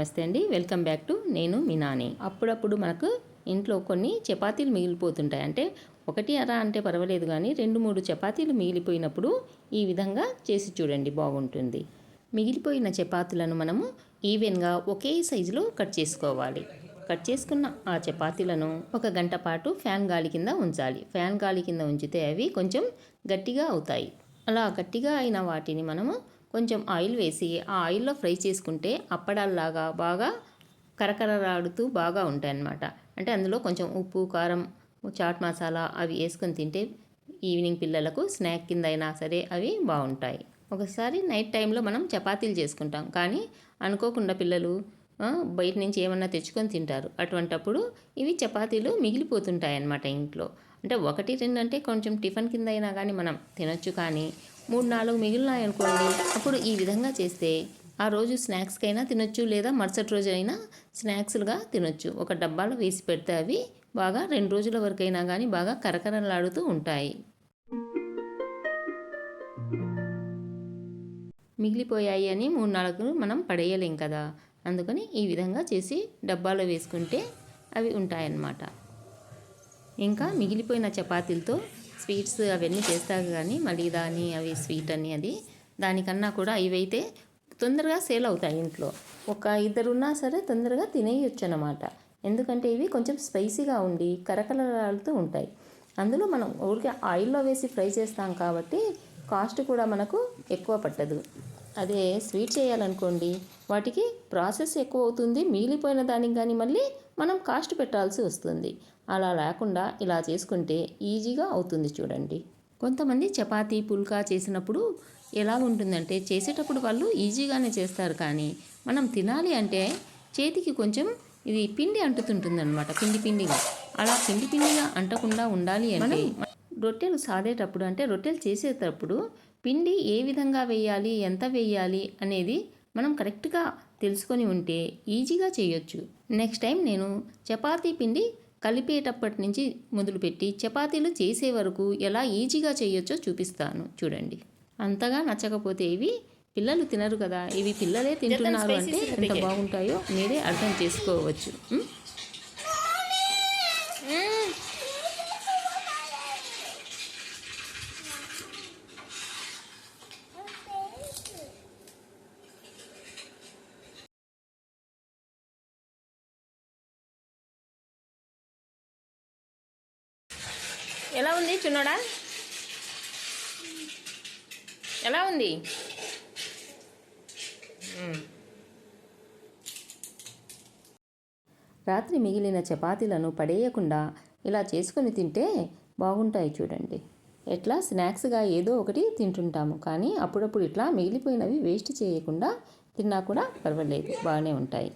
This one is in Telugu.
నమస్తే అండి, వెల్కమ్ బ్యాక్ టు నేను మీ నాని. అప్పుడప్పుడు మనకు ఇంట్లో కొన్ని చపాతీలు మిగిలిపోతుంటాయి. అంటే ఒకటి అరా అంటే పర్వాలేదు, కానీ 2-3 చపాతీలు మిగిలిపోయినప్పుడు ఈ విధంగా చేసి చూడండి, బాగుంటుంది. మిగిలిపోయిన చపాతీలను మనము ఈవెన్గా ఒకే సైజులో కట్ చేసుకోవాలి. కట్ చేసుకున్న ఆ చపాతీలను 1 గంట పాటు ఫ్యాన్ గాలి కింద ఉంచాలి. ఫ్యాన్ గాలి కింద ఉంచితే అవి కొంచెం గట్టిగా అవుతాయి. అలా గట్టిగా అయిన వాటిని మనము కొంచెం ఆయిల్ వేసి ఆ ఆయిల్లో ఫ్రై చేసుకుంటే అప్పడాల్లాగా బాగా కరకరలాడుతూ బాగా ఉంటాయి అన్నమాట. అంటే అందులో కొంచెం ఉప్పు, కారం, చాట్ మసాలా అవి వేసుకొని తింటే ఈవినింగ్ పిల్లలకు స్నాక్ కింద అయినా సరే అవి బాగుంటాయి. ఒకసారి నైట్ టైంలో మనం చపాతీలు చేసుకుంటాం, కానీ అనుకోకుండా పిల్లలు బయట నుంచి ఏమన్నా తెచ్చుకొని తింటారు. అటువంటప్పుడు ఇవి చపాతీలు మిగిలిపోతుంటాయి అన్నమాట ఇంట్లో. అంటే 1-2 అంటే కొంచెం టిఫిన్ కింద అయినా కానీ మనం తినొచ్చు, కానీ 3-4 మిగిలినాయి అనుకోండి, అప్పుడు ఈ విధంగా చేస్తే ఆ రోజు స్నాక్స్కైనా తినొచ్చు, లేదా మరుసటి రోజు అయినా స్నాక్స్లుగా తినొచ్చు. ఒక డబ్బాలో వేసి పెడితే అవి బాగా 2 రోజుల వరకైనా కానీ బాగా కరకరలాడుతూ ఉంటాయి. మిగిలిపోయాయి అని 3-4 మనం పడేయలేం కదా, అందుకని ఈ విధంగా చేసి డబ్బాలో వేసుకుంటే అవి ఉంటాయన్నమాట. ఇంకా మిగిలిపోయిన చపాతీలతో స్వీట్స్ అవన్నీ చేస్తారు, కానీ మళ్ళీ దాని అవి స్వీట్ అని అది దానికన్నా కూడా ఇవైతే తొందరగా సేల్ అవుతాయి. ఇంట్లో 1-2 ఉన్నా సరే తొందరగా తినేయొచ్చు అన్నమాట. ఎందుకంటే ఇవి కొంచెం స్పైసీగా ఉండి కరకరలాడుతూ ఉంటాయి. అందులో మనం ఊరికే ఆయిల్లో వేసి ఫ్రై చేస్తాం కాబట్టి కాస్ట్ కూడా మనకు ఎక్కువ పట్టదు. అదే స్వీట్ చేయాలనుకోండి, వాటికి ప్రాసెస్ ఎక్కువ అవుతుంది. మిగిలిపోయిన దానికి కానీ మళ్ళీ మనం కాస్ట్ పెట్టాల్సి వస్తుంది. అలా లేకుండా ఇలా చేసుకుంటే ఈజీగా అవుతుంది చూడండి. కొంతమంది చపాతీ, పుల్కా చేసినప్పుడు ఎలా ఉంటుందంటే, చేసేటప్పుడు వాళ్ళు ఈజీగానే చేస్తారు, కానీ మనం తినాలి అంటే చేతికి కొంచెం ఇది పిండి అంటుతుంటుందన్నమాట, పిండిగా. అలా పిండిగా అంటకుండా ఉండాలి అంటే రొట్టెలు సాదేటప్పుడు, అంటే రొట్టెలు చేసేటప్పుడు పిండి ఏ విధంగా వేయాలి, ఎంత వేయాలి అనేది మనం కరెక్ట్గా తెలుసుకొని ఉంటే ఈజీగా చేయొచ్చు. నెక్స్ట్ టైం నేను చపాతీ పిండి కలిపేటప్పటి నుంచి మొదలుపెట్టి చపాతీలు చేసే వరకు ఎలా ఈజీగా చేయొచ్చో చూపిస్తాను చూడండి. అంతగా నచ్చకపోతే ఇవి పిల్లలు తినరు కదా, ఇవి పిల్లలే తింటున్నారు అంటే ఎంత బాగుంటాయో మీరే అర్థం చేసుకోవచ్చు. ఎలా ఉంది చిన్నోడా, ఎలా ఉంది? రాత్రి మిగిలిన చపాతీలను పడేయకుండా ఇలా చేసుకొని తింటే బాగుంటాయి చూడండి. ఎట్లా స్నాక్స్గా ఏదో ఒకటి తింటుంటాము, కానీ అప్పుడప్పుడు ఇట్లా మిగిలిపోయినవి వేస్ట్ చేయకుండా తిన్నా కూడా పర్వాలేదు, బాగానే ఉంటాయి.